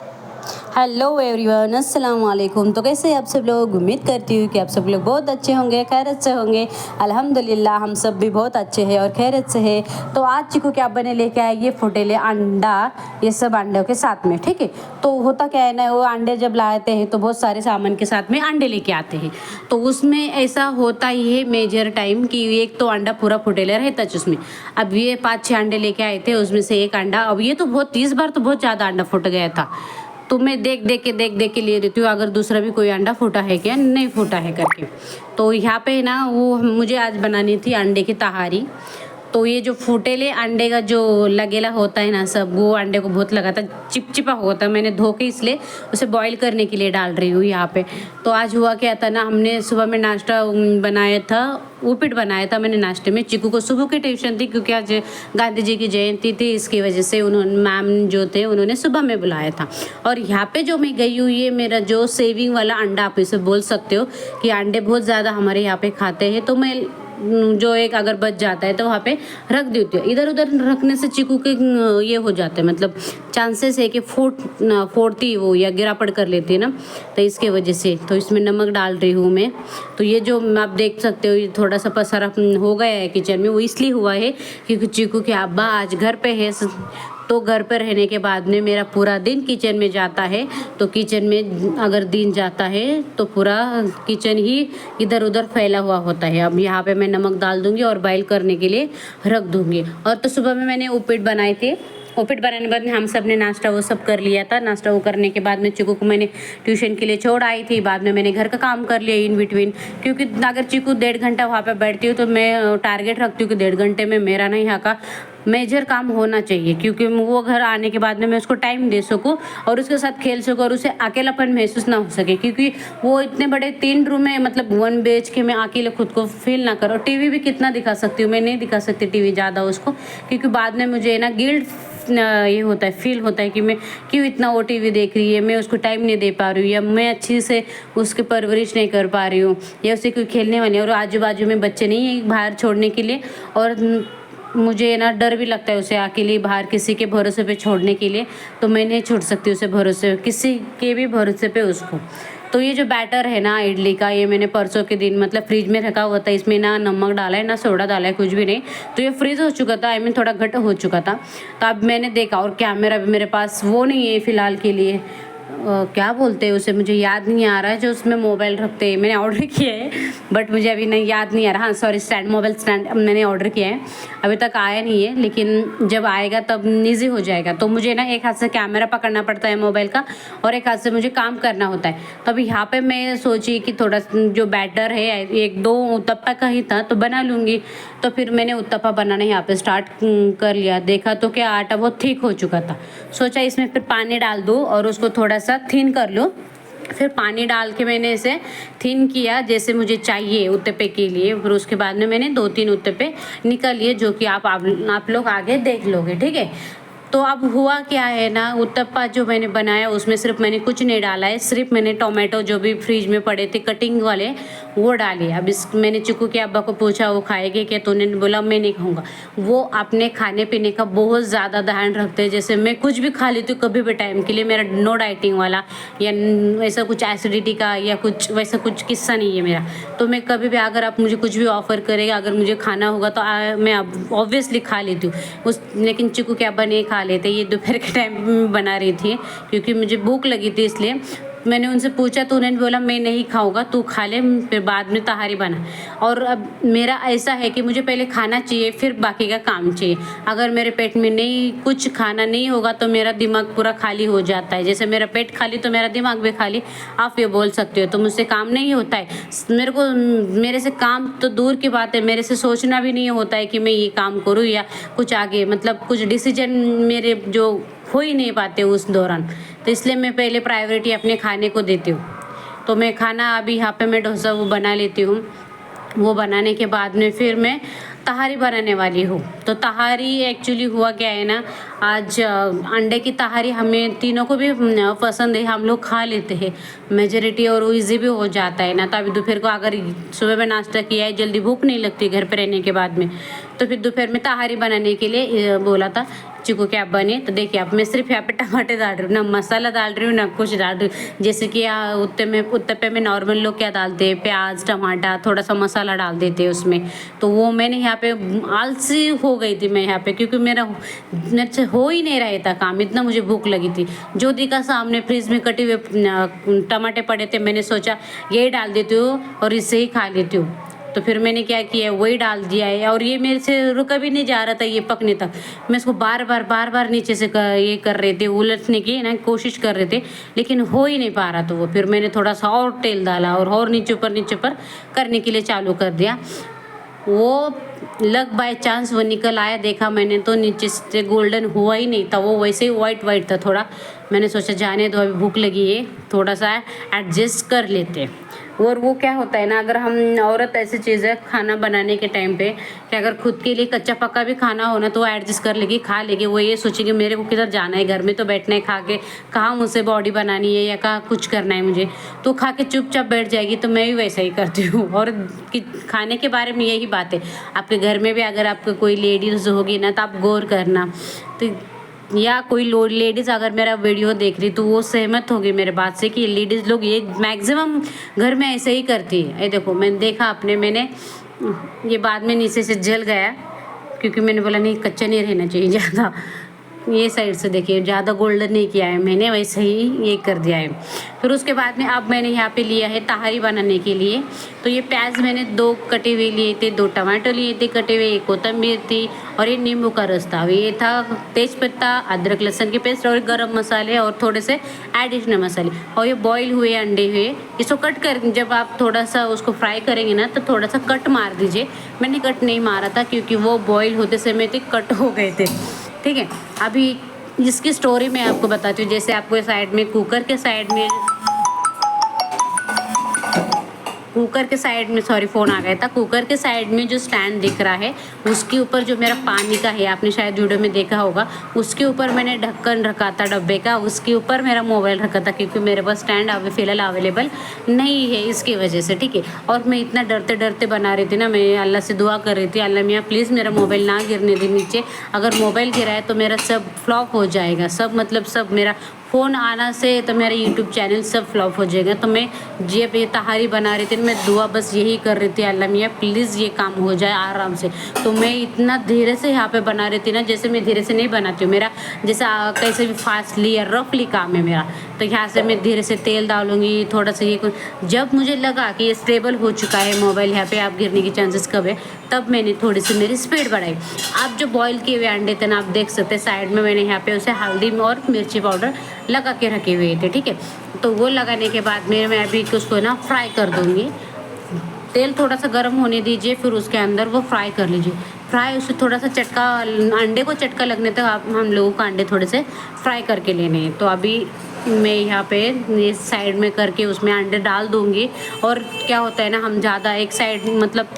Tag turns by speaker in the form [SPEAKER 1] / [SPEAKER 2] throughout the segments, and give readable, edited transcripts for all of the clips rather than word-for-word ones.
[SPEAKER 1] Hello everyone, अस्सलाम वालेकुम। तो कैसे हैं आप सब लोग? उम्मीद करती हूँ कि आप सब लोग बहुत अच्छे होंगे, खैरियत से होंगे। अल्हम्दुलिल्लाह हम सब भी बहुत अच्छे हैं और खैरियत से हैं। तो आज चिकू क्या बने लेके आए, ये फुटेले अंडा, ये सब अंडों के साथ में, ठीक है। तो होता क्या है ना, वो अंडे जब लाते हैं तो बहुत सारे सामान के साथ में अंडे लेके आते हैं। तो उसमें ऐसा होता ही है मेजर टाइम कि एक तो अंडा पूरा फुटेला रहता है उसमें। अब ये 5-6 अंडे लेके आए थे, उसमें से एक अंडा, अब ये तो बहुत 30 बार तो बहुत ज़्यादा अंडा फुट गया था। तो मैं देख के ले लेती हूँ अगर दूसरा भी कोई अंडा फूटा है क्या, नहीं फूटा है करके। तो यहाँ पे ना वो मुझे आज बनानी थी अंडे की तहारी। तो ये जो फूटेले अंडे का जो लगेला होता है ना सब, वो अंडे को बहुत लगा था, चिपचिपा होता है। मैंने धो के इसलिए उसे बॉईल करने के लिए डाल रही हूँ यहाँ पे। तो आज हुआ क्या था ना, हमने सुबह में नाश्ता बनाया था, उपीट बनाया था मैंने नाश्ते में। चिकू को सुबह की ट्यूशन थी क्योंकि आज गांधी जी की जयंती थी, इसकी वजह से उन्होंने मैम जो थे उन्होंने सुबह में बुलाया था। और यहाँ पे जो मैं गई हूँ, ये मेरा जो सेविंग वाला अंडा, आप इसे बोल सकते हो कि अंडे बहुत ज़्यादा हमारे यहाँ पे खाते हैं। तो मैं जो एक अगर बच जाता है तो वहाँ पे रख देती हूँ। इधर उधर रखने से चिकू के ये हो जाते हैं, मतलब चांसेस है कि फोड़ती वो या गिरापड़ कर लेती है ना, तो इसके वजह से। तो इसमें नमक डाल रही हूँ मैं। तो ये जो आप देख सकते हो, ये थोड़ा सा पसारा हो गया है किचन में, वो इसलिए हुआ है क्योंकि चिकू के अब्बा आज घर पे है। तो घर पर रहने के बाद में मेरा पूरा दिन किचन में जाता है। तो किचन में अगर दिन जाता है तो पूरा किचन ही इधर उधर फैला हुआ होता है। अब यहाँ पे मैं नमक डाल दूँगी और बॉईल करने के लिए रख दूँगी। और तो सुबह में मैंने उपीट बनाए थे। उपीट बनाने के बाद में हम सब ने नाश्ता वो सब कर लिया था। नाश्ता वो करने के बाद में चिकू को मैंने ट्यूशन के लिए छोड़ आई थी। बाद में मैंने घर का काम कर लिया इन बिटवीन, क्योंकि अगर चिकू 1.5 घंटा वहाँ पे बैठती हूँ तो मैं टारगेट रखती हूँ कि 1.5 घंटे में मेरा ना यहाँ का मेजर काम होना चाहिए, क्योंकि वो घर आने के बाद में मैं उसको टाइम दे सकूँ और उसके साथ खेल सकूँ और उसे अकेलापन महसूस ना हो सके। क्योंकि वो इतने बड़े 3 रूम में, मतलब 1 BHK में अकेले खुद को फील ना करो। टीवी भी कितना दिखा सकती हूँ, मैं नहीं दिखा सकती टीवी ज़्यादा उसको, क्योंकि बाद में मुझे ना गिल्ट ये होता है, फील होता है कि मैं क्यों इतना वो टीवी देख रही है, मैं उसको टाइम नहीं दे पा रही हूँ, या मैं अच्छी से उसकी परवरिश नहीं कर पा रही हूँ, या उसे कोई खेलने वाली और आजू बाजू में बच्चे नहीं है बाहर छोड़ने के लिए। और मुझे ना डर भी लगता है उसे अकेले बाहर किसी के भरोसे पे छोड़ने के लिए। तो मैं नहीं छोड़ सकती उसे भरोसे, किसी के भी भरोसे पे उसको। तो ये जो बैटर है ना इडली का, ये मैंने परसों के दिन मतलब फ्रिज में रखा हुआ था। इसमें ना नमक डाला है ना सोडा डाला है, कुछ भी नहीं। तो ये फ्रीज हो चुका था, आई मीन थोड़ा घट हो चुका था। तो अब मैंने देखा, और कैमरा भी मेरे पास वो नहीं है फ़िलहाल के लिए, क्या बोलते हैं उसे, मुझे याद नहीं आ रहा है, जो उसमें मोबाइल रखते हैं। मैंने ऑर्डर किया है बट मुझे अभी नहीं याद नहीं आ रहा। हाँ सॉरी, स्टैंड, मोबाइल स्टैंड मैंने ऑर्डर किया है, अभी तक आया नहीं है, लेकिन जब आएगा तब ईज़ी हो जाएगा। तो मुझे ना एक हाथ से कैमरा पकड़ना पड़ता है मोबाइल का और एक हाथ से मुझे काम करना होता है। तो अभी यहाँ पे मैं सोची कि थोड़ा जो बैटर है 1-2 उत्तपा का ही था तो बना लूँगी। तो फिर मैंने उत्तपा बनाना यहाँ पे स्टार्ट कर लिया। देखा तो क्या आटा बहुत थिक हो चुका था। सोचा इसमें फिर पानी डाल दूँ और उसको थोड़ा सा थिन कर लो। फिर पानी डाल के मैंने इसे थिन किया जैसे मुझे चाहिए उत्तपे के लिए। फिर उसके बाद में मैंने 2-3 उत्तपे निकल लिए, जो कि आप लोग आगे देख लोगे, ठीक है। तो अब हुआ क्या है ना, उत्तपा जो मैंने बनाया उसमें सिर्फ मैंने कुछ नहीं डाला है, सिर्फ मैंने टोमेटो जो भी फ्रिज में पड़े थे कटिंग वाले वो डाले। अब मैंने चिकू के अब्बा को पूछा वो खाएंगे क्या, तो उन्होंने बोला मैं नहीं खाऊंगा। वो अपने खाने पीने का बहुत ज़्यादा ध्यान रखते हैं। जैसे मैं कुछ भी खा लेती हूँ कभी भी टाइम के लिए, मेरा नो डाइटिंग वाला या ऐसा कुछ एसिडिटी का या कुछ वैसा कुछ किस्सा नहीं है मेरा। तो मैं कभी भी अगर आप मुझे कुछ भी ऑफ़र करेगा, अगर मुझे खाना होगा तो मैं ऑब्वियसली खा लेती हूँ लेकिन चिकू के अब्बा नहीं खा लेते। ये दोपहर के टाइम में बना रही थी क्योंकि मुझे भूख लगी थी, इसलिए मैंने उनसे पूछा तो उन्होंने बोला मैं नहीं खाऊंगा, तू खा ले, फिर बाद में तहारी बना। और अब मेरा ऐसा है कि मुझे पहले खाना चाहिए फिर बाकी का काम चाहिए। अगर मेरे पेट में नहीं कुछ खाना नहीं होगा तो मेरा दिमाग पूरा खाली हो जाता है। जैसे मेरा पेट खाली तो मेरा दिमाग भी खाली, आप ये बोल सकते हो। तो मुझसे काम नहीं होता है, मेरे से काम तो दूर की बात है, मेरे से सोचना भी नहीं होता है कि मैं ये काम करूँ या कुछ आगे, मतलब कुछ डिसीजन मेरे जो हो ही नहीं पाते उस दौरान। तो इसलिए मैं पहले प्रायोरिटी अपने खाने को देती हूँ। तो मैं खाना अभी यहाँ पे मैं डोसा वो बना लेती हूँ। वो बनाने के बाद में फिर मैं तहारी बनाने वाली हूँ। तो तहारी एक्चुअली हुआ क्या है ना, आज अंडे की तहारी हमें तीनों को भी पसंद है, हम लोग खा लेते हैं मेजोरिटी, और ईजी भी हो जाता है ना। तो अभी दोपहर को अगर सुबह में नाश्ता किया है, जल्दी भूख नहीं लगती घर पे रहने के बाद में, तो फिर दोपहर में तहारी बनाने के लिए बोला था चिकू क्या बने। तो देखिए अब मैं सिर्फ यहाँ पे टमाटर डाल रही हूँ, ना मसाला डाल रही हूँ ना कुछ डाल रही हूँ। जैसे कि उत्तपे में नॉर्मल लोग क्या डालते हैं, प्याज टमाटर थोड़ा सा मसाला डाल देते हैं उसमें। तो वो मैंने यहाँ पे आलसी हो गई थी मैं यहाँ पे, क्योंकि मेरे से हो ही नहीं रहा था काम, इतना मुझे भूख लगी थी। जो दिखा सामने फ्रिज में कटे हुए टमाटर पड़े थे, मैंने सोचा यही डाल देती हूँ और इससे ही खा लेती हूँ। तो फिर मैंने क्या किया, वही डाल दिया है, और ये मेरे से रुका भी नहीं जा रहा था ये पकने तक। मैं इसको बार बार नीचे से ये कर रहे थे, उलटने की ना कोशिश कर रहे थे, लेकिन हो ही नहीं पा रहा। तो वो फिर मैंने थोड़ा सा और तेल डाला और नीचे ऊपर करने के लिए चालू कर दिया। वो लग बाय चांस वो निकल आया, देखा मैंने तो नीचे से गोल्डन हुआ ही नहीं था, वो वैसे ही वाइट था थोड़ा। मैंने सोचा जाने दो, अभी भूख लगी है, थोड़ा सा एडजस्ट कर लेते। और वो क्या होता है ना, अगर हम औरत ऐसी चीज़ है खाना बनाने के टाइम पे कि अगर खुद के लिए कच्चा पक्का भी खाना हो ना तो वो एडजस्ट कर लेगी, खा लेगी। वो ये सोचेगी मेरे को किधर जाना है, घर में तो बैठना है, खा के कहाँ मुझसे बॉडी बनानी है या कहाँ कुछ करना है मुझे, तो खा के चुपचाप बैठ जाएगी। तो मैं भी वैसा ही करती हूँ। और खाने के बारे में यही बात है, आपके घर में भी अगर आपको कोई लेडीज़ होगी ना तो आप गौर करना, तो या कोई लेडीज़ अगर मेरा वीडियो देख रही तो वो सहमत होगी मेरे बात से कि लेडीज़ लोग ये मैक्सिमम घर में ऐसे ही करती है। ये देखो मैंने देखा मैंने ये बाद में नीचे से जल गया, क्योंकि मैंने बोला नहीं कच्चा नहीं रहना चाहिए ज़्यादा। ये साइड से देखिए ज़्यादा गोल्डन नहीं किया है मैंने, वैसे ही ये कर दिया है। फिर उसके बाद में अब मैंने यहाँ पे लिया है तहारी बनाने के लिए। तो ये प्याज मैंने 2 कटे हुए लिए थे, 2 टमाटर लिए थे कटे हुए, 1 कोतंबीर थी और ये नींबू का रस था। ये था तेज पत्ता, अदरक लहसुन की पेस्ट और गरम मसाले और थोड़े से एडिशनल मसाले, और ये बॉईल हुए अंडे हुए। इसको कट कर, जब आप थोड़ा सा उसको फ्राई करेंगे ना तो थोड़ा सा कट मार दीजिए। मैंने कट नहीं मारा था क्योंकि वो बॉईल होते समय तक कट हो गए थे, ठीक है। अभी इसकी स्टोरी मैं आपको बताती हूँ। जैसे आपको साइड में कुकर के साइड में सॉरी फ़ोन आ गया था। कुकर के साइड में जो स्टैंड दिख रहा है उसके ऊपर जो मेरा पानी का है, आपने शायद वीडियो में देखा होगा, उसके ऊपर मैंने ढक्कन रखा था डब्बे का, उसके ऊपर मेरा मोबाइल रखा था, क्योंकि मेरे पास स्टैंड फ़िलहाल अवेलेबल नहीं है इसकी वजह से, ठीक है। और मैं इतना डरते बना रही थी ना, मैं अल्लाह से दुआ कर रही थी, अल्लाह मियाँ प्लीज़ मेरा मोबाइल ना गिरने दे नीचे। अगर मोबाइल गिरा है तो मेरा सब फ्लॉप हो जाएगा, सब मतलब सब मेरा फ़ोन आना से तो मेरा यूट्यूब चैनल सब फ्लॉप हो जाएगा। तो मैं ये तहारी बना रही थी, मैं दुआ बस यही कर रही थी, अल्लाह मियाँ प्लीज़ ये काम हो जाए आराम से। तो मैं इतना धीरे से यहाँ पे बना रही थी ना, जैसे मैं धीरे से नहीं बनाती हूँ, मेरा जैसा कैसे भी फास्टली या रफली काम है मेरा। तो यहाँ से मैं धीरे से तेल डालूंगी थोड़ा सा, ये जब मुझे लगा कि ये स्टेबल हो चुका है मोबाइल, यहाँ पे आप गिरने की चांसेस कब है, तब मैंने थोड़ी सी मेरी स्पीड बढ़ाई। आप जो बॉईल किए हुए अंडे थे ना, आप देख सकते हैं साइड में मैंने यहाँ पे उसे हल्दी और मिर्ची पाउडर लगा के रखे हुए थे, ठीक है। तो वो लगाने के बाद मैं अभी उसको ना फ्राई कर दूँगी। तेल थोड़ा सा गर्म होने दीजिए, फिर उसके अंदर वो फ्राई कर लीजिए। फ्राई उससे थोड़ा सा चटका, अंडे को चटका लगने तक आप हम लोगों को अंडे थोड़े से फ्राई करके लेने हैं। तो अभी मैं यहाँ पे ये साइड में करके उसमें अंडे डाल दूँगी। और क्या होता है ना, हम ज़्यादा एक साइड मतलब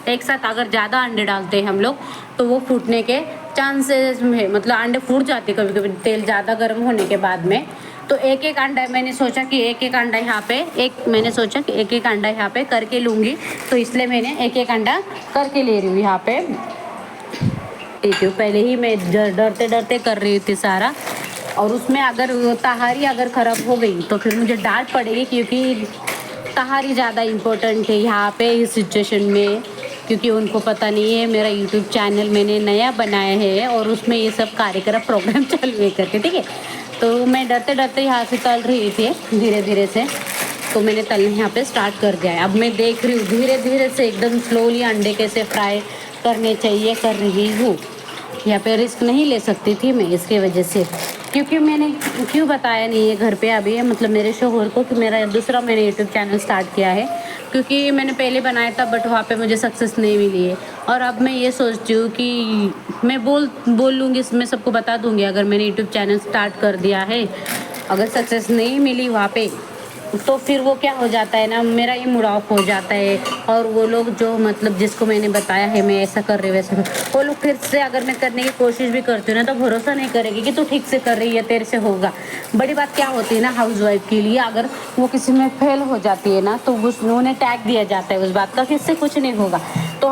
[SPEAKER 1] एक साथ अगर ज़्यादा अंडे डालते हैं हम लोग तो वो फूटने के चांसेस में, मतलब अंडे फूट जाते कभी कभी तेल ज़्यादा गर्म होने के बाद में। तो एक अंडा मैंने सोचा कि एक अंडा यहाँ पे एक अंडा यहाँ पे करके लूँगी, तो इसलिए मैंने एक अंडा करके ले रही हूँ यहाँ पे। ठीक है, पहले ही मैं डरते कर रही थी सारा, और उसमें अगर तहारी अगर ख़राब हो गई तो फिर मुझे डांट पड़ेगी, क्योंकि तहारी ज़्यादा इम्पोर्टेंट है यहाँ पे इस सिचुएशन में। क्योंकि उनको पता नहीं है मेरा यूट्यूब चैनल मैंने नया बनाया है और उसमें ये सब कार्यक्रम प्रोग्राम चल हुए करके, ठीक है। तो मैं डरते यहाँ से तल रही थी धीरे से, तो मैंने तलना यहाँ पे स्टार्ट कर दिया है। अब मैं देख रही हूँ धीरे से एकदम स्लोली अंडे कैसे फ्राई करने चाहिए कर रही हूँ। यहाँ पे रिस्क नहीं ले सकती थी मैं इसके वजह से, क्योंकि मैंने क्यों बताया नहीं है घर पे अभी, मतलब मेरे शोहर को, कि मेरा दूसरा मैंने यूट्यूब चैनल स्टार्ट किया है। क्योंकि मैंने पहले बनाया था बट वहाँ पे मुझे सक्सेस नहीं मिली है। और अब मैं ये सोचती हूँ कि मैं बोल लूँगी, मैं सबको बता दूँगी अगर मैंने यूट्यूब चैनल स्टार्ट कर दिया है, अगर सक्सेस नहीं मिली वहाँ पे तो फिर वो क्या हो जाता है ना, मेरा ये मूड ऑफ हो जाता है। और वो लोग जो मतलब जिसको मैंने बताया है मैं ऐसा कर रही हूँ वैसा वो लोग फिर से अगर मैं करने की कोशिश भी करती हूँ ना, तो भरोसा नहीं करेगी कि तू ठीक से कर रही है, तेरे से होगा। बड़ी बात क्या होती है ना हाउस वाइफ के लिए, अगर वो किसी में फेल हो जाती है ना, तो उन्हें टैग दिया जाता है उस बात का कि इससे कुछ नहीं होगा। तो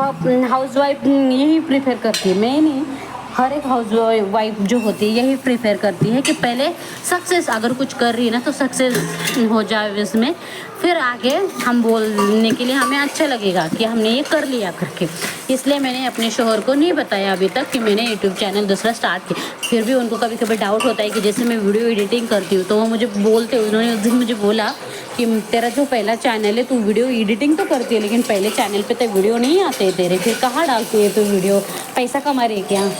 [SPEAKER 1] हाउस वाइफ यही प्रीफर करती है, मैं नहीं, हर एक हाउस वाइफ जो होती है यही प्रेफर करती है कि पहले सक्सेस अगर कुछ कर रही है ना, तो सक्सेस हो जाए इसमें, फिर आगे हम बोलने के लिए हमें अच्छा लगेगा कि हमने ये कर लिया करके। इसलिए मैंने अपने शोहर को नहीं बताया अभी तक कि मैंने यूट्यूब चैनल दूसरा स्टार्ट किया। फिर भी उनको कभी कभी डाउट होता है कि जैसे मैं वीडियो एडिटिंग करती हूँ, तो वो मुझे बोलते, उन्होंने उस दिन मुझे बोला कि तेरा जो पहला चैनल है तू वीडियो एडिटिंग तो करती है, लेकिन पहले चैनल पे तो वीडियो नहीं आते तेरे, फिर कहाँ डालती है तू वीडियो, पैसा कमा रही है क्या?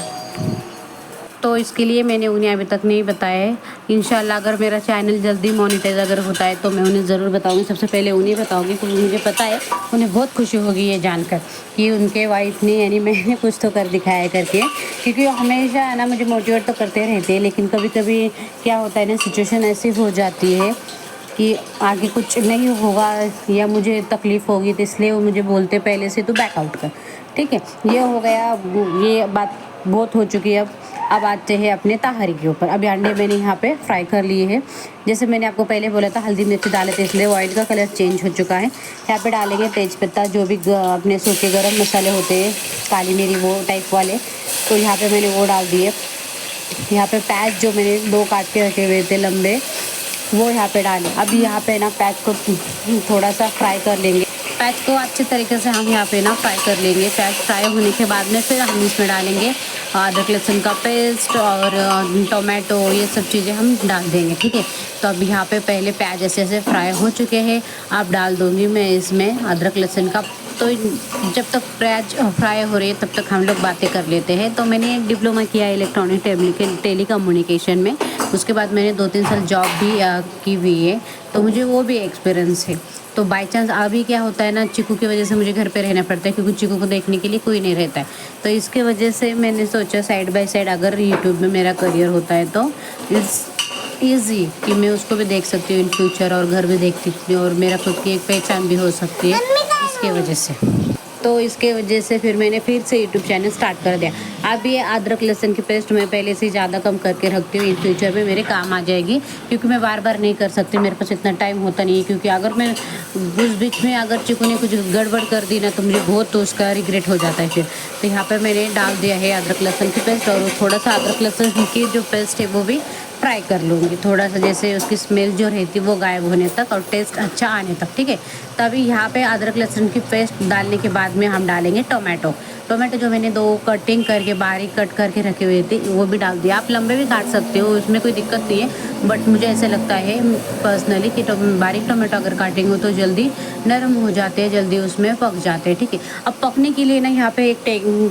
[SPEAKER 1] तो इसके लिए मैंने उन्हें अभी तक नहीं बताया है। इंशाल्लाह अगर मेरा चैनल जल्दी मोनेटाइज अगर होता है तो मैं उन्हें ज़रूर बताऊंगी। सबसे पहले उन्हें बताऊंगी, क्योंकि मुझे पता है उन्हें बहुत खुशी होगी ये जानकर कि उनके वाइफ ने यानी मैंने कुछ तो कर दिखाया करके। क्योंकि वो हमेशा है ना मुझे मोटिवेट तो करते रहते हैं, लेकिन कभी कभी क्या होता है ना, सिचुएशन ऐसी हो जाती है कि आगे कुछ नहीं होगा या मुझे तकलीफ़ होगी, तो इसलिए वो मुझे बोलते पहले से तो बैकआउट कर। ठीक है, ये हो गया, ये बात बहुत हो चुकी है। अब आते हैं अपने ताहरी के ऊपर। अभी अंडे मैंने यहाँ पे फ्राई कर लिए हैं। जैसे मैंने आपको पहले बोला था हल्दी मिर्च डाले थे, इसलिए ऑयल का कलर चेंज हो चुका है। यहाँ पे डालेंगे तेज़पत्ता, जो भी अपने सूखे गरम मसाले होते हैं, काली मिरी वो टाइप वाले, तो यहाँ पे मैंने वो डाल दिए। यहाँ पे प्याज जो मैंने 2 काट के रखे हुए थे लंबे, वो यहाँ पे डालें। अभी यहाँ पे ना प्याज को थोड़ा सा फ्राई कर लेंगे। प्याज को अच्छे तरीके से हम यहाँ पे ना फ्राई कर लेंगे। प्याज फ्राई होने के बाद में फिर हम इसमें डालेंगे अदरक लहसुन का पेस्ट और टोमेटो, ये सब चीज़ें हम डाल देंगे। ठीक है, तो अब यहाँ पे पहले प्याज ऐसे ऐसे फ्राई हो चुके हैं। अब डाल दूँगी मैं इसमें अदरक लहसुन का। तो जब तक प्याज फ्राई हो रही है तब तक हम लोग बातें कर लेते हैं। तो मैंने एक डिप्लोमा किया है इलेक्ट्रॉनिक टेली कम्युनिकेशन में। उसके बाद मैंने 2-3 साल जॉब भी की हुई है, तो मुझे वो भी एक्सपीरियंस है। तो बाई चांस अभी क्या होता है ना, चिकू की वजह से मुझे घर पे रहना पड़ता है, क्योंकि चिकू को देखने के लिए कोई नहीं रहता है। तो इसके वजह से मैंने सोचा साइड बाय साइड अगर यूट्यूब में मेरा करियर होता है तो इट्स ईज़ी कि मैं उसको भी देख सकती हूँ इन फ्यूचर, और घर भी देख सकती हूँ, और मेरा खुद की एक पहचान भी हो सकती है इसके वजह से। तो इसके वजह से फिर मैंने फिर से यूट्यूब चैनल स्टार्ट कर दिया। अब ये अदरक लहसुन की पेस्ट मैं पहले से ज़्यादा कम करके रखती हूँ, इन फ्यूचर में मेरे काम आ जाएगी, क्योंकि मैं बार बार नहीं कर सकती, मेरे पास इतना टाइम होता नहीं है। क्योंकि अगर मैं उस बीच में अगर चिकू ने कुछ गड़बड़ कर दी ना, तो मुझे बहुत तो उसका रिग्रेट हो जाता है फिर। तो यहाँ पर मैंने डाल दिया है अदरक लहसुन की पेस्ट, और थोड़ा सा अदरक लहसुन की जो पेस्ट है वो भी फ्राई कर लूँगी, थोड़ा सा जैसे उसकी स्मेल जो रहती है वो गायब होने तक और टेस्ट अच्छा आने तक। ठीक है, तभी यहाँ पे अदरक लहसुन की पेस्ट डालने के बाद में हम डालेंगे टोमेटो। जो मैंने 2 कटिंग करके बारीक कट करके रखे हुए थे वो भी डाल दिया। आप लंबे भी काट सकते हो, उसमें कोई दिक्कत नहीं है, बट मुझे ऐसा लगता है पर्सनली कि बारीक टोमेटो अगर काटेंगे तो जल्दी नरम हो जाते हैं, जल्दी उसमें पक जाते हैं। ठीक है, अब पकने के लिए ना यहाँ पे एक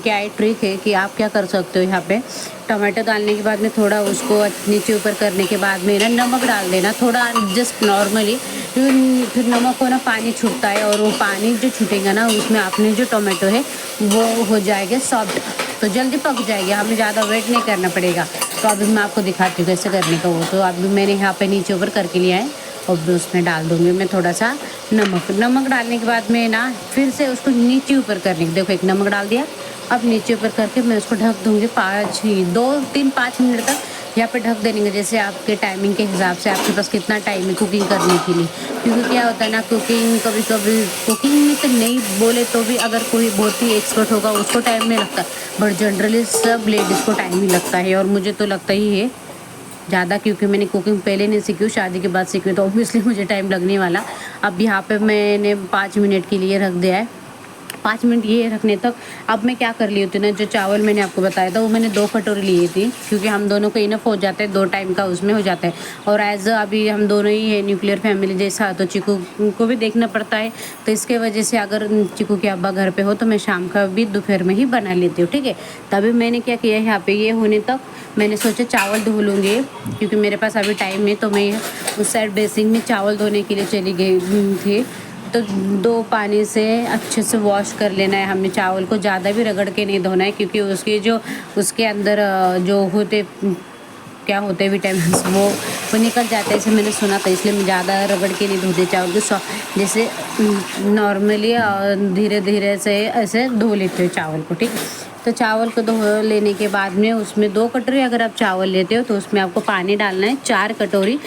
[SPEAKER 1] क्या है ट्रिक है कि आप क्या कर सकते हो, यहाँ पे टमाटर डालने के बाद में थोड़ा उसको नीचे ऊपर करने के बाद में ना नमक डाल देना, थोड़ा जस्ट नॉर्मली। फिर नमक को ना पानी छूटता है, और वो पानी जो छूटेगा ना उसमें अपने जो टोमेटो है वो हो जाएगा सॉफ्ट, तो जल्दी पक जाएगी, हमें ज़्यादा वेट नहीं करना पड़ेगा। तो अभी मैं आपको दिखाती हूँ कैसे करने का वो। तो अभी मैंने यहाँ पे नीचे ऊपर करके लिया है, और उसमें डाल दूँगी मैं थोड़ा सा नमक डालने के बाद में ना फिर से उसको नीचे ऊपर करने के, देखो एक नमक डाल दिया, अब नीचे ऊपर करके मैं उसको ढक दूँगी 2-3-5 मिनट तक। यहाँ पे ढक देंगे जैसे आपके टाइमिंग के हिसाब से, आपके पास कितना टाइम है कुकिंग करने के लिए। क्योंकि क्या होता है ना, कुकिंग कभी कभी कुकिंग में तो नहीं बोले तो भी अगर कोई बहुत ही एक्सपर्ट होगा उसको टाइम नहीं लगता, बट जनरली सब लेडीज़ को टाइम ही लगता है, और मुझे तो लगता ही है ज़्यादा, क्योंकि मैंने कुकिंग पहले नहीं सीखी, शादी के बाद सीखी, तो ऑब्वियसली मुझे टाइम लगने वाला। अब यहाँ पे मैंने 5 मिनट के लिए रख दिया है। 5 मिनट ये रखने तक अब मैं क्या कर ली होती ना, जो चावल मैंने आपको बताया था वो मैंने 2 कटोरी लिए थी, क्योंकि हम दोनों को इनफ हो जाता है, 2 टाइम का उसमें हो जाता है। और एज अभी हम दोनों ही है न्यूक्लियर फैमिली जैसा, तो चिकू को भी देखना पड़ता है। तो इसके वजह से अगर चिकू के अब्बा घर पे हो तो मैं शाम का भी दोपहर में ही बना लेती हूँ। ठीक है, तभी मैंने क्या किया, यहाँ पे ये होने तक मैंने सोचा चावल धो लूँगी, क्योंकि मेरे पास अभी टाइम है। तो मैं उस साइड बेसिन में चावल धोने के लिए चली गई थी। तो 2 पानी से अच्छे से वॉश कर लेना है हमें, चावल को ज़्यादा भी रगड़ के नहीं धोना है, क्योंकि उसके अंदर जो होते क्या होते हैं विटामिन वो निकल जाते हैं, ऐसे मैंने सुना था। इसलिए मैं ज़्यादा रगड़ के नहीं धोती चावल को, जैसे नॉर्मली धीरे धीरे से ऐसे धो लेती हूँ चावल को, ठीक। तो चावल को धो लेने के बाद में उसमें 2 कटोरी अगर आप चावल लेते हो तो उसमें आपको पानी डालना है 4 कटोरी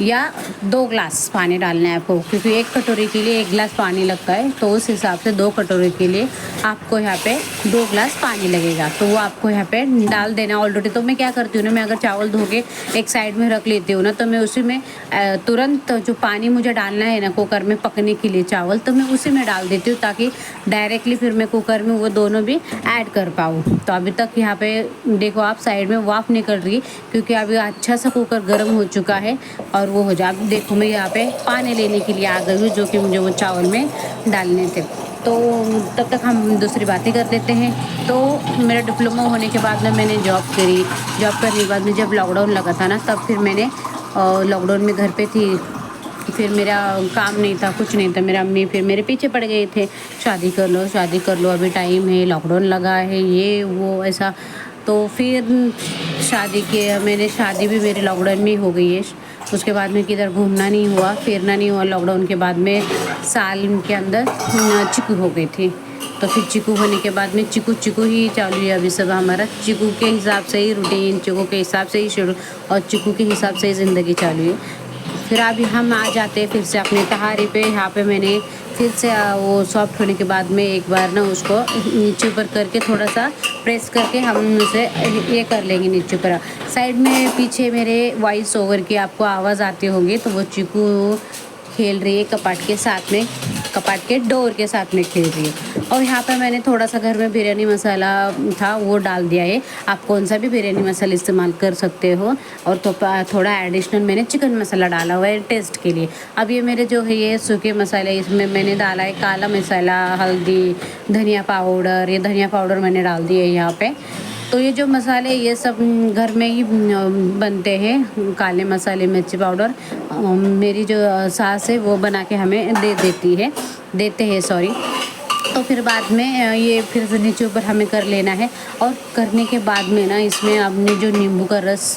[SPEAKER 1] या 2 ग्लास पानी डालना है आपको, क्योंकि 1 कटोरी के लिए 1 ग्लास पानी लगता है। तो उस हिसाब से 2 कटोरी के लिए आपको यहाँ पे 2 ग्लास पानी लगेगा, तो वो आपको यहाँ पे डाल देना ऑलरेडी। तो मैं क्या करती हूँ ना, मैं अगर चावल धो के एक साइड में रख लेती हूँ ना, तो मैं उसी में तुरंत जो पानी मुझे डालना है ना कुकर में पकने के लिए चावल, तो मैं उसी में डाल देती हूँ, ताकि डायरेक्टली फिर मैं कुकर में वो दोनों भी ऐड कर पाऊँ। तो अभी तक यहाँ पे देखो आप साइड में वाफ निकल रही, क्योंकि अभी अच्छा सा कुकर गर्म हो चुका है और वो हो जाए। देखो मैं यहाँ पे पानी लेने के लिए आ गई हूँ, जो कि मुझे वो चावल में डालने थे। तो तब तक हम दूसरी बातें कर लेते हैं। तो मेरा डिप्लोमा होने के बाद में मैंने जॉब करी। जॉब करने के बाद में जब लॉकडाउन लगा था ना, तब फिर मैंने लॉकडाउन में घर पे थी, फिर मेरा काम नहीं था, कुछ नहीं था। मेरा अम्मी फिर मेरे पीछे पड़ गए थे, शादी कर लो, शादी कर लो, अभी टाइम है, लॉकडाउन लगा है, ये वो ऐसा। तो फिर शादी के मैंने शादी भी मेरी लॉकडाउन में ही हो गई है। उसके बाद में किधर घूमना नहीं हुआ, फिरना नहीं हुआ। लॉकडाउन के बाद में साल के अंदर चिकू हो गई थी। तो फिर चिकू होने के बाद में चिकू ही चालू है अभी सब हमारा। चिकू के हिसाब से ही रूटीन, चिकू के हिसाब से ही शेड्यूल और चिकू के हिसाब से ही ज़िंदगी चालू है। फिर अभी हम आ जाते हैं फिर से अपने तहारी पे। यहाँ पे मैंने फिर से वो सॉफ्ट होने के बाद में एक बार ना उसको नीचे ऊपर करके थोड़ा सा प्रेस करके हम उसे ये कर लेंगे नीचे ऊपर। साइड में पीछे मेरे वॉइस ओवर की आपको आवाज़ आती होगी, तो वो चिकू खेल रही है कपाट के साथ में, कपाट के डोर के साथ में खेल रही है। और यहाँ पे मैंने थोड़ा सा घर में बिरयानी मसाला था वो डाल दिया है। आप कौन सा भी बिरयानी मसाला इस्तेमाल कर सकते हो। और तो थोड़ा एडिशनल मैंने चिकन मसाला डाला हुआ है टेस्ट के लिए। अब ये मेरे जो है ये सूखे मसाले, इसमें मैंने डाला है काला मसाला, हल्दी, धनिया पाउडर। ये धनिया पाउडर मैंने डाल दिया है यहाँ पे। तो ये जो मसाले ये सब घर में ही बनते हैं। काले मसाले, मिर्ची पाउडर मेरी जो सास है वो बना के हमें देते हैं सॉरी। तो फिर बाद में ये फिर से नीचे ऊपर हमें कर लेना है। और करने के बाद में ना इसमें आपने जो नींबू का रस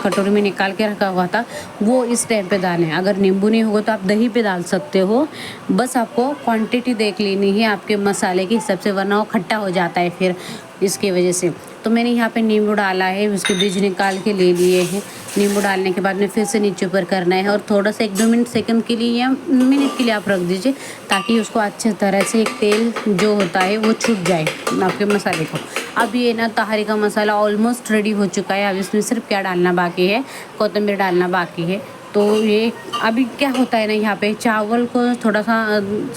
[SPEAKER 1] कटोरी में निकाल के रखा हुआ था वो इस टाइम पे डालना है। अगर नींबू नहीं होगा तो आप दही पे डाल सकते हो। बस आपको क्वांटिटी देख लेनी है आपके मसाले के हिसाब से, वरना वो खट्टा हो जाता है फिर इसकी वजह से। तो मैंने यहाँ पे नींबू डाला है, उसके बीज निकाल के ले लिए हैं। नींबू डालने के बाद में फिर से नीचे ऊपर करना है और थोड़ा सा 1-2 मिनट सेकंड के लिए या मिनट के लिए आप रख दीजिए, ताकि उसको अच्छे तरह से एक तेल जो होता है वो छूट जाए आपके मसाले को। अब ये ना तहारी का मसाला ऑलमोस्ट रेडी हो चुका है। अब इसमें सिर्फ क्या डालना बाकी है, कोथिंबीर डालना बाकी है। तो ये अभी क्या होता है ना, यहाँ पे चावल को थोड़ा सा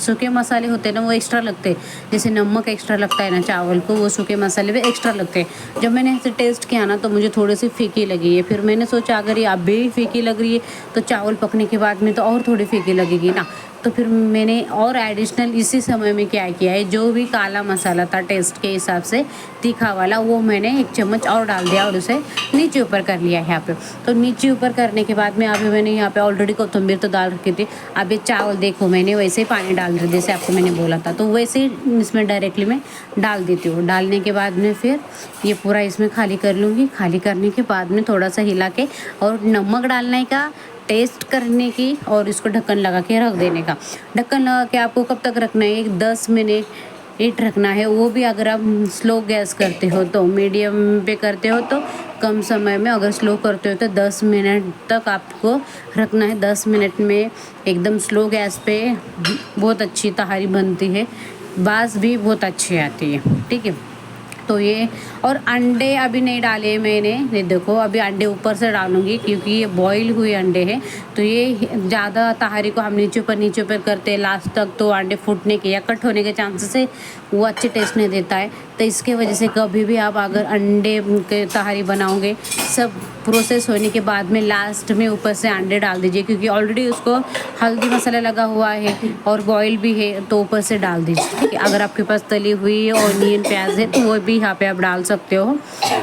[SPEAKER 1] सूखे मसाले होते हैं ना वो एक्स्ट्रा लगते हैं। जैसे नमक एक्स्ट्रा लगता है ना चावल को, वो सूखे मसाले भी एक्स्ट्रा लगते हैं। जब मैंने ऐसे टेस्ट किया ना तो मुझे थोड़ी सी फीकी लगी है। फिर मैंने सोचा अगर ये अब भी फीकी लग रही है तो चावल पकने के बाद में तो और थोड़ी फीकी लगेगी ना। तो फिर मैंने और एडिशनल इसी समय में क्या किया है, जो भी काला मसाला था टेस्ट के हिसाब से तीखा वाला, वो मैंने 1 चम्मच और डाल दिया और उसे नीचे ऊपर कर लिया है यहाँ पे। तो नीचे ऊपर करने के बाद में अभी मैंने यहाँ पे ऑलरेडी कोथिंबीर तो डाल रखी थी। अब ये चावल देखो मैंने वैसे ही पानी डाल दिया जैसे आपको मैंने बोला था, तो वैसे ही इसमें डायरेक्टली मैं डाल देती हूँ। डालने के बाद में फिर ये पूरा इसमें खाली कर लूँगी। खाली करने के बाद में थोड़ा सा हिला के और नमक डालने का, टेस्ट करने की, और इसको ढक्कन लगा के रख देने का। ढक्कन लगा के आपको कब तक रखना है, 10 मिनट रखना है। वो भी अगर आप स्लो गैस करते हो तो, मीडियम पे करते हो तो कम समय में, अगर स्लो करते हो तो 10 मिनट तक आपको रखना है। 10 मिनट में एकदम स्लो गैस पे बहुत अच्छी तहारी बनती है, बास भी बहुत अच्छी आती है, ठीक है। तो ये और अंडे अभी नहीं डाले मैंने, ये देखो अभी अंडे ऊपर से डालूंगी क्योंकि ये बॉईल हुए अंडे हैं। तो ये ज़्यादा तहारी को हम नीचे ऊपर करते हैं लास्ट तक, तो अंडे फूटने के या कट होने के चांसेस है, वो अच्छे टेस्ट नहीं देता है। तो इसके वजह से कभी भी आप अगर अंडे के तहारी बनाओगे, सब प्रोसेस होने के बाद में लास्ट में ऊपर से अंडे डाल दीजिए, क्योंकि ऑलरेडी उसको हल्दी मसाला लगा हुआ है और बॉयल भी है, तो ऊपर से डाल दीजिए, ठीक है। अगर आपके पास तली हुई ऑनियन प्याज है तो वो भी यहाँ पे आप डाल सकते हो।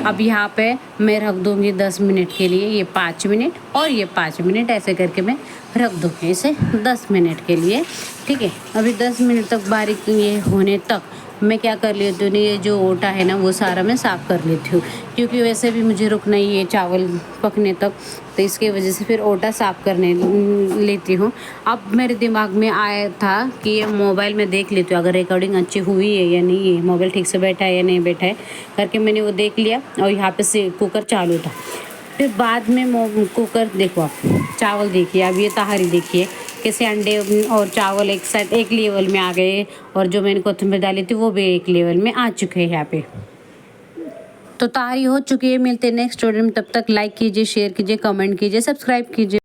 [SPEAKER 1] अब यहाँ पे मैं रख दूँगी 10 मिनट के लिए, ये 5 मिनट और ये 5 मिनट, ऐसे करके मैं रख दूँगी इसे 10 मिनट के लिए, ठीक है। अभी 10 मिनट तक बारीक ये होने तक मैं क्या कर लेती हूँ, ये जो ओटा है ना वो सारा मैं साफ़ कर लेती हूँ, क्योंकि वैसे भी मुझे रुकना ही है चावल पकने तक, तो इसकी वजह से फिर ओटा साफ़ करने लेती हूँ। अब मेरे दिमाग में आया था कि ये मोबाइल में देख लेती हूँ अगर रिकॉर्डिंग अच्छी हुई है या नहीं है, मोबाइल ठीक से बैठा है या नहीं बैठा है करके मैंने वो देख लिया और यहाँ पे से कुकर चालू था। फिर बाद में कुकर देखो आप, चावल देखिए, अब ये तहारी देखिए कैसे अंडे और चावल एक साथ एक लेवल में आ गए, और जो मैंने कोथिंबीर डाली थी वो भी एक लेवल में आ चुके हैं यहाँ पे। तो तहारी हो चुकी है। मिलते हैं नेक्स्ट वीडियो में, तब तक लाइक कीजिए, शेयर कीजिए, कमेंट कीजिए, सब्सक्राइब कीजिए।